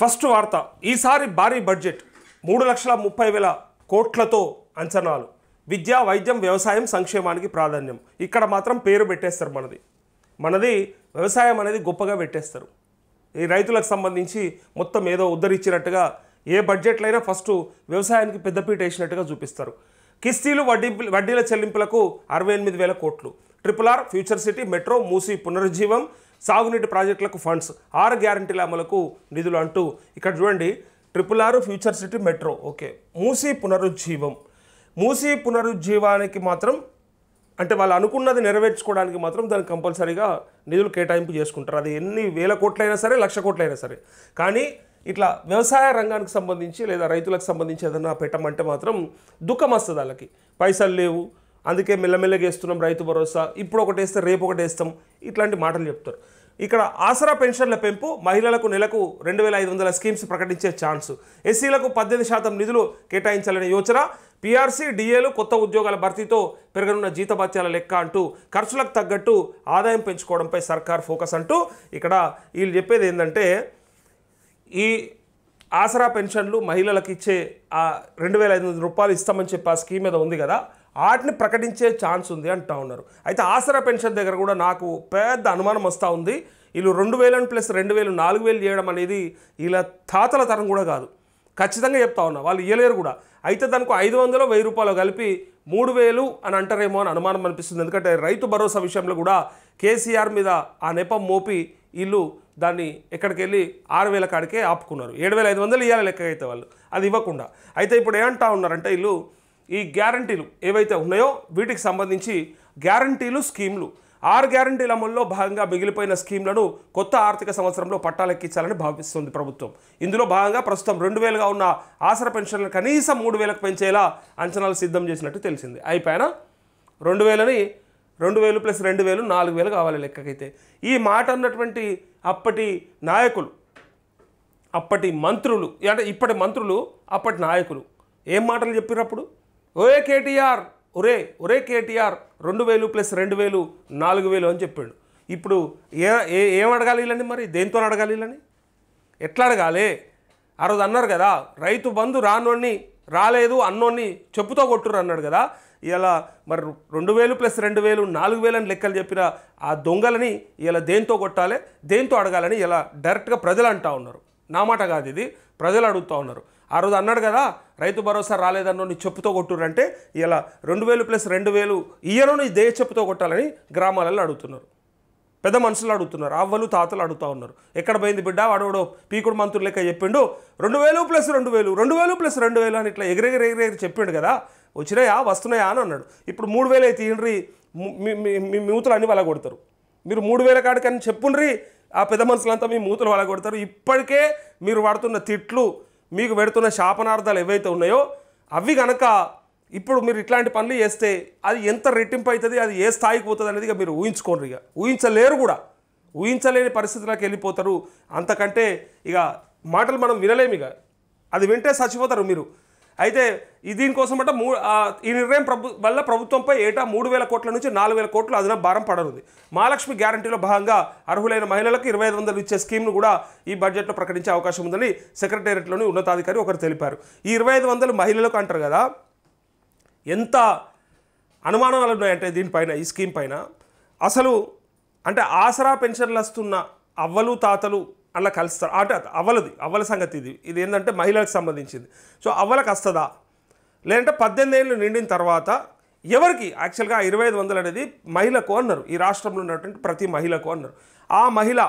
First వార్త ఈసారి భారీ బడ్జెట్ 3,30,000 కోట్లతో అంచనాలు. విద్య, వైద్యం, వ్యవసాయం, సంక్షేమానికి ప్రాధాన్యం. ఇక్కడ మాత్రం పేరు పెట్టేస్తారు. మనది వ్యవసాయం అనేది గొప్పగా పెట్టేస్తారు. ఈ రైతులకు సంబంధించి మొత్తం ఏదో ఉద్ధరించినట్టుగా ఏ బడ్జెట్లైనా ఫస్ట్ వ్యవసాయానికి పెద్దపీట వేసినట్టుగా చూపిస్తారు. కిస్తీలు వడ్డీల చెల్లింపులకు 68,000 కోట్లు. RRR, future city, metro, Musi పునరుజ్జీవం, సాగునీటి ప్రాజెక్టులకు ఫండ్స్, 6 గ్యారంటీల అమలుకు నిధులు అంటూ ఇక్కడ చూడండి. RRR, future city, metro, okay. Musi పునరుజ్జీవం, మూసీ పునరుజ్జీవానికి మాత్రం అంటే వాళ్ళు అనుకున్నది నెరవేర్చుకోవడానికి మాత్రం దానికి కంపల్సరీగా నిధులు కేటాయింపు చేసుకుంటారు. అది ఎన్ని వేల కోట్లైనా సరే, లక్ష కోట్లైనా సరే. కానీ ఇట్లా వ్యవసాయ రంగానికి సంబంధించి లేదా రైతులకు సంబంధించి ఏదన్నా పెట్టమంటే మాత్రం దుఃఖం వస్తుంది. వాళ్ళకి పైసలు లేవు, అందుకే మెల్లమెల్లగా వేస్తున్నాం రైతు భరోసా, ఇప్పుడు ఒకటి వేస్తే రేపు ఒకటి వేస్తాం, ఇట్లాంటి మాటలు చెప్తారు. ఇక్కడ ఆసరా పెన్షన్ల పెంపు, మహిళలకు నెలకు 2,500 స్కీమ్స్ ప్రకటించే ఛాన్స్, ఎస్సీలకు 18% నిధులు కేటాయించాలనే యోచన, పీఆర్సీ, డిఏలు, కొత్త ఉద్యోగాల భర్తీతో పెరగనున్న జీతభత్యాల లెక్క అంటూ ఖర్చులకు తగ్గట్టు ఆదాయం పెంచుకోవడంపై సర్కార్ ఫోకస్ అంటూ ఇక్కడ వీళ్ళు చెప్పేది ఏంటంటే ఈ ఆసరా పెన్షన్లు మహిళలకు ఇచ్చే ఆ 2,500 రూపాయలు ఇస్తామని చెప్పి ఆ స్కీమ్ మీద ఉంది కదా, వాటిని ప్రకటించే ఛాన్స్ ఉంది అంటూ ఉన్నారు. అయితే ఆసరా పెన్షన్ దగ్గర కూడా నాకు పెద్ద అనుమానం వస్తూ ఉంది. వీళ్ళు 2,000 ప్లస్ 2,000 4,000 చేయడం అనేది వీళ్ళ తాతల తరం కూడా కాదు. ఖచ్చితంగా చెప్తా ఉన్నా, వాళ్ళు ఇయ్యలేరు కూడా. అయితే దానికి 500 1,000 రూపాయలు కలిపి 3,000 అని అంటారేమో అని అనుమానం అనిపిస్తుంది. ఎందుకంటే రైతు భరోసా విషయంలో కూడా కేసీఆర్ మీద ఆ నెపం మోపి వీళ్ళు దాన్ని ఎక్కడికి వెళ్ళి 6,000 కాడికే ఆపుకున్నారు. 7,500 ఇవ్వాలి లెక్క అయితే వాళ్ళు అది ఇవ్వకుండా. అయితే ఇప్పుడు ఏమంటా ఉన్నారంటే వీళ్ళు ఈ గ్యారంటీలు ఏవైతే ఉన్నాయో వీటికి సంబంధించి గ్యారంటీలు, స్కీమ్లు 6 గ్యారంటీల అమల్లో భాగంగా మిగిలిపోయిన స్కీమ్లను కొత్త ఆర్థిక సంవత్సరంలో పట్టాలెక్కించాలని భావిస్తుంది ప్రభుత్వం. ఇందులో భాగంగా ప్రస్తుతం 2,000గా ఉన్న ఆసరా పెన్షన్లను కనీసం 3,000కు పెంచేలా అంచనాలు సిద్ధం చేసినట్టు తెలిసింది. అయిపోయినా 2,000ని 2,000 ప్లస్ 2,000 4,000 కావాలి లెక్కకైతే. ఈ మాట అన్నటువంటి అప్పటి నాయకులు, అప్పటి మంత్రులు, అంటే ఇప్పటి మంత్రులు అప్పటి నాయకులు ఏం మాటలు చెప్పినప్పుడు, ఒరే కేటీఆర్, ఒరే కేటీఆర్ 2,000 ప్లస్ 2,000 4,000 అని చెప్పాడు. ఇప్పుడు ఏం అడగాలి వీళ్ళని? మరి దేంతో అడగాలి వీళ్ళని? ఎట్లా అడగాలి? ఆ రోజు అన్నారు కదా, రైతు బంధు రానోడిని రాలేదు అన్నోడిని చెప్పుతో కొట్టురు అన్నాడు కదా. ఇలా మరి 2,000 ప్లస్ 2,000 4,000 అని లెక్కలు చెప్పిన ఆ దొంగలని ఇలా దేంతో కొట్టాలి, దేంతో అడగాలని ఇలా డైరెక్ట్గా ప్రజలు అంటూ ఉన్నారు. నా మాట కాదు ఇది, ప్రజలు అడుగుతూ ఉన్నారు. ఆ రోజు అన్నాడు కదా, రైతు భరోసా రాలేదన్నోని చెప్పుతో కొట్టురంటే ఇలా 2,000 ప్లస్ 2,000 ఇయ్యను దే చెప్పుతో కొట్టాలని గ్రామాలలో అడుగుతున్నారు. పెద్ద మనుషులు అడుగుతున్నారు, అవ్వలు తాతలు అడుగుతూ ఉన్నారు. ఎక్కడ పోయింది బిడ్డ, వాడు పీకుడు మంత్రులు లెక్క చెప్పిండు 2,000 ప్లస్ 2,000 2,000 ప్లస్ 2,000 అని ఇట్లా ఎగిరెగిరి చెప్పిండు కదా, వచ్చినాయా వస్తున్నాయా అని అన్నాడు. ఇప్పుడు 3,000 అయితే ఇండ్రి మీ మూతులు అన్నీ వాళ్ళ కొడతారు. మీరు 3,000 కాడికని చెప్పుండ్రి, ఆ పెద్ద మనుషులంతా మీ మూతులు వాళ్ళ కొడతారు. ఇప్పటికే మీరు వాడుతున్న తిట్లు, మీకు పెడుతున్న శాపనార్థాలు ఏవైతే ఉన్నాయో అవి కనుక ఇప్పుడు మీరు ఇట్లాంటి పనులు చేస్తే అది ఎంత రెట్టింపు అవుతుంది, అది ఏ స్థాయికి పోతుంది అనేది ఇక మీరు ఊహించుకోండి. ఇక ఊహించలేరు కూడా, ఊహించలేని పరిస్థితులకు వెళ్ళిపోతారు. అంతకంటే ఇక మాటలు మనం వినలేము. ఇక అది వింటే చచ్చిపోతారు మీరు. అయితే దీనికోసం అంటే ఈ నిర్ణయం వల్ల ప్రభుత్వంపై ఏటా 3,000 కోట్ల నుంచి 4,000 కోట్ల అదనపు భారం పడనుంది. మహాలక్ష్మి గ్యారంటీలో భాగంగా అర్హులైన మహిళలకు 2,500 ఇచ్చే స్కీమ్ను కూడా ఈ బడ్జెట్లో ప్రకటించే అవకాశం ఉందని సెక్రటేరియట్లోని ఉన్నతాధికారి ఒకరు తెలిపారు. ఈ 2,500 మహిళలకు అంటారు కదా, ఎంత అనుమానాలు ఉన్నాయంటే దీనిపైన, ఈ స్కీమ్ పైన. అసలు అంటే ఆసరా పెన్షన్లు వస్తున్న అవ్వలు తాతలు అలా కలుస్తారు అంటే అవ్వల సంగతి ఇది ఏంటంటే మహిళలకు సంబంధించింది. సో అవ్వలకు వస్తుందా, లేదంటే 18 ఏళ్ళు నిండిన తర్వాత ఎవరికి యాక్చువల్గా 2,500 అనేది మహిళకు అన్నారు. ఈ రాష్ట్రంలో ఉన్నటువంటి ప్రతి మహిళకు అన్నారు. ఆ మహిళ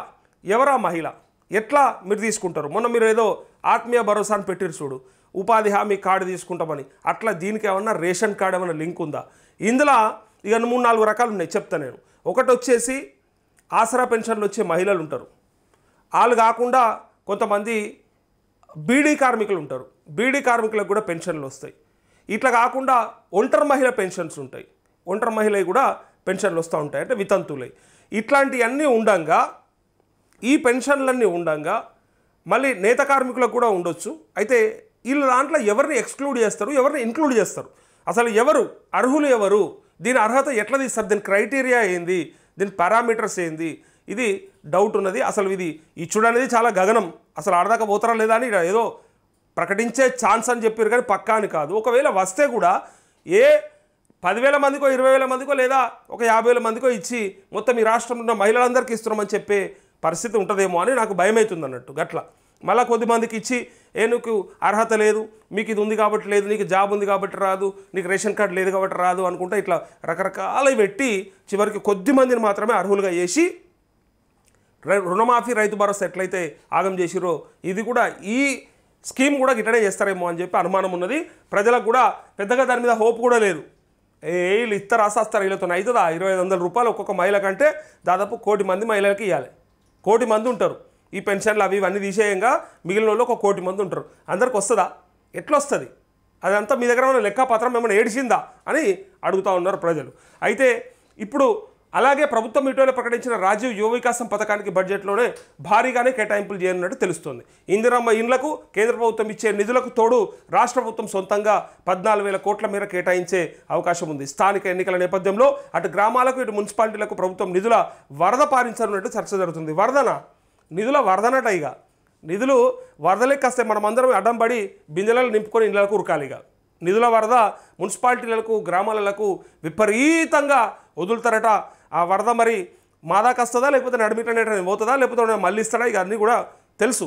ఎవరా మహిళ, ఎట్లా మీరు తీసుకుంటారు? మొన్న మీరు ఏదో ఆత్మీయ భరోసా అని పెట్టిరు చూడు, ఉపాధి హామీ కార్డు తీసుకుంటామని, అట్లా దీనికి ఏమన్నా రేషన్ కార్డు ఏమైనా లింక్ ఉందా? ఇందులో ఇక 3-4 రకాలు ఉన్నాయి, చెప్తా నేను. ఒకటి వచ్చేసి ఆసరా పెన్షన్లు వచ్చే మహిళలు ఉంటారు. వాళ్ళు కాకుండా కొంతమంది బీడీ కార్మికులు ఉంటారు. బీడీ కార్మికులకు కూడా పెన్షన్లు వస్తాయి. ఇట్లా కాకుండా ఒంటరి మహిళ పెన్షన్స్ ఉంటాయి. ఒంటరి మహిళ కూడా పెన్షన్లు వస్తూ ఉంటాయి, అంటే వితంతులై. ఇట్లాంటివన్నీ ఉండంగా, ఈ పెన్షన్లన్నీ ఉండంగా మళ్ళీ నేత కార్మికులకు కూడా ఉండొచ్చు. అయితే వీళ్ళ దాంట్లో ఎవరిని ఎక్స్క్లూడ్ చేస్తారు, ఎవరిని ఇంక్లూడ్ చేస్తారు, అసలు ఎవరు అర్హులు, ఎవరు దీని అర్హత ఎట్లా తీస్తారు, దీని క్రైటీరియా ఏంది, దీని పారామీటర్స్ ఏంది, ఇది డౌట్ ఉన్నది. అసలు ఇది ఇచ్చుడు అనేది చాలా గగనం. అసలు ఆడదాకా పోతారా లేదా అని ఏదో ప్రకటించే ఛాన్స్ అని చెప్పారు కానీ పక్కా అని కాదు. ఒకవేళ వస్తే కూడా ఏ 10,000 మందికో 20,000 మందికో లేదా ఒక 50,000 మందికో ఇచ్చి మొత్తం ఈ రాష్ట్రంలో ఉన్న మహిళలందరికీ ఇస్తున్నామని చెప్పే పరిస్థితి ఉంటుందేమో అని నాకు భయం అవుతుంది అన్నట్టు. గట్ల మళ్ళీ కొద్దిమందికి ఇచ్చి నీకు అర్హత లేదు, మీకు ఇది ఉంది కాబట్టి లేదు, నీకు జాబ్ ఉంది కాబట్టి రాదు, నీకు రేషన్ కార్డు లేదు కాబట్టి రాదు అనుకుంటా ఇట్లా రకరకాలు పెట్టి చివరికి కొద్ది మందిని మాత్రమే అర్హులుగా చేసి రుణమాఫీ రైతు భరోసా ఎట్లయితే ఆగం చేసిరో ఇది కూడా ఈ స్కీమ్ కూడా గిట్టనే చేస్తారేమో అని చెప్పి అనుమానం ఉన్నది. ప్రజలకు కూడా పెద్దగా దాని మీద హోప్ కూడా లేదు. వీళ్ళు ఇస్తారు రాసేస్తారు, వీళ్ళతో అవుతుందా 2,500 రూపాయలు ఒక్కొక్క మహిళ కంటే దాదాపు 1 కోటి మంది మహిళలకి ఇవ్వాలి. 1 కోటి మంది ఉంటారు. ఈ పెన్షన్లు అవి ఇవన్నీ తీసేయంగా మిగిలిన వాళ్ళు 1 కోటి మంది ఉంటారు. అందరికి వస్తుందా? ఎట్లా వస్తుంది? అదంతా మీ దగ్గర ఉన్న లెక్కపత్రం ఏమైనా ఏడిచిందా అని అడుగుతూ ఉన్నారు ప్రజలు. అయితే ఇప్పుడు అలాగే ప్రభుత్వం ఇటీవల ప్రకటించిన రాజీవ్ యువ వికాసం పథకానికి బడ్జెట్లోనే భారీగానే కేటాయింపులు చేయనున్నట్టు తెలుస్తోంది. ఇందిరమ్మ ఇండ్లకు కేంద్ర ప్రభుత్వం ఇచ్చే నిధులకు తోడు రాష్ట్ర ప్రభుత్వం సొంతంగా 14,000 కోట్ల మేర కేటాయించే అవకాశం ఉంది. స్థానిక ఎన్నికల నేపథ్యంలో అటు గ్రామాలకు ఇటు మున్సిపాలిటీలకు ప్రభుత్వం నిధుల వరద పారించనున్నట్టు చర్చ జరుగుతుంది. వరదన నిధుల వరదనటైగా నిధులు వరదలేక వస్తే మనమందరం అడ్డం పడి బిందెలను నింపుకొని ఇళ్లకు ఉరకాలిగా. నిధుల వరద మున్సిపాలిటీలకు గ్రామాలకు విపరీతంగా వదులుతారట. ఆ వరద మరి మాదాకి వస్తుందా లేకపోతే నడిమిటనే పోతుందా లేకపోతే మళ్ళీ ఇస్తాడా? ఇక అన్నీ కూడా తెలుసు.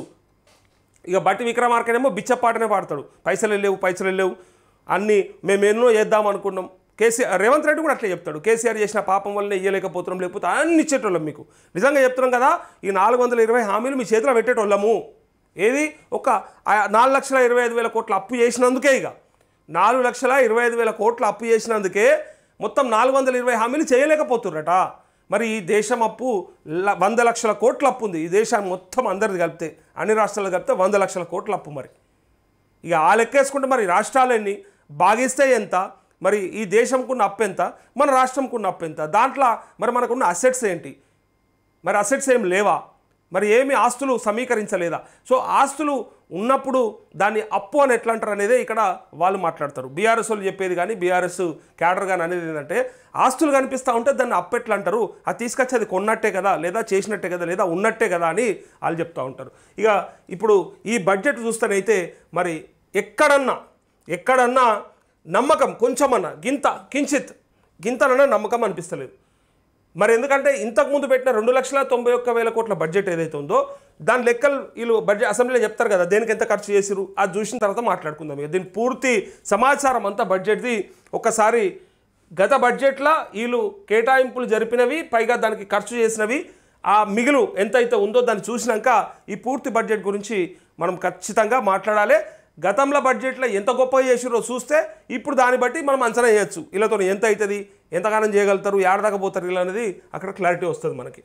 ఇక బట్టి విక్రమార్కనేమో బిచ్చపాటనే పాడతాడు, పైసలు వెళ్ళేవు అన్నీ మేము ఎన్నో చేద్దాం అనుకున్నాం. రేవంత్ రెడ్డి కూడా అట్లే చెప్తాడు, కేసీఆర్ చేసిన పాపం వల్లనే ఇయ్యలేకపోతున్నాం, లేకపోతే అన్ని ఇచ్చేటోళ్ళం. మీకు నిజంగా చెప్తున్నాం కదా, ఈ 420 హామీలు మీ చేతిలో పెట్టేటోళ్ళము. ఏది ఒక 4,25,000 కోట్ల అప్పు చేసినందుకే, ఇక 4,25,000 కోట్ల అప్పు చేసినందుకే మొత్తం 420 హామీలు చేయలేకపోతుర్రట. మరి ఈ దేశం అప్పు 100 లక్షల కోట్ల అప్పు ఉంది. ఈ దేశాన్ని మొత్తం అందరిది కలిపితే అన్ని రాష్ట్రాలు కలిపితే 100 లక్షల కోట్ల అప్పు. మరి ఇక ఆ లెక్కేసుకుంటే మరి రాష్ట్రాలన్నీ భాగిస్తే ఎంత, మరి ఈ దేశంకున్న అప్పు ఎంత, మన రాష్ట్రంకున్న అప్పు ఎంత, దాంట్లో మరి మనకున్న అసెట్స్ ఏంటి, మరి అసెట్స్ ఏం లేవా, మరి ఏమి ఆస్తులు సమీకరించలేదా? సో ఆస్తులు ఉన్నప్పుడు దాన్ని అప్పు అని ఎట్లా అంటారు అనేదే ఇక్కడ వాళ్ళు మాట్లాడతారు. బీఆర్ఎస్ వాళ్ళు చెప్పేది కానీ బీఆర్ఎస్ క్యాడర్ కానీ అనేది ఏంటంటే ఆస్తులు కనిపిస్తూ ఉంటే దాన్ని అప్పు ఎట్లా అంటారు, అది తీసుకొచ్చి అది కొన్నట్టే కదా, లేదా చేసినట్టే కదా, లేదా ఉన్నట్టే కదా అని వాళ్ళు చెప్తూ ఉంటారు. ఇక ఇప్పుడు ఈ బడ్జెట్ చూస్తేనైతే మరి ఎక్కడన్నా నమ్మకం కొంచెమన్నా గింతనన్నా నమ్మకం అనిపిస్తలేదు. మరి ఎందుకంటే ఇంతకుముందు పెట్టిన 2,91,000 కోట్ల బడ్జెట్ ఏదైతే ఉందో దాని లెక్కలు వీళ్ళు బడ్జెట్ అసెంబ్లీలో చెప్తారు కదా, దేనికి ఎంత ఖర్చు చేసిరు అది చూసిన తర్వాత మాట్లాడుకుందాం. ఇక దీని పూర్తి సమాచారం అంతా బడ్జెట్ది ఒకసారి గత బడ్జెట్లో వీళ్ళు కేటాయింపులు జరిపినవి పైగా దానికి ఖర్చు చేసినవి ఆ మిగులు ఎంతైతే ఉందో దాన్ని చూసినాక ఈ పూర్తి బడ్జెట్ గురించి మనం ఖచ్చితంగా మాట్లాడాలి. గతంలో బడ్జెట్లో ఎంత గొప్పగా చేసిరో చూస్తే ఇప్పుడు దాన్ని బట్టి మనం అంచనా చేయొచ్చు వీళ్ళతో ఎంత అవుతుంది, ఎంతగానం చేయగలుగుతారు, ఏడదాకా పోతారు వీళ్ళు అనేది అక్కడ క్లారిటీ వస్తుంది మనకి.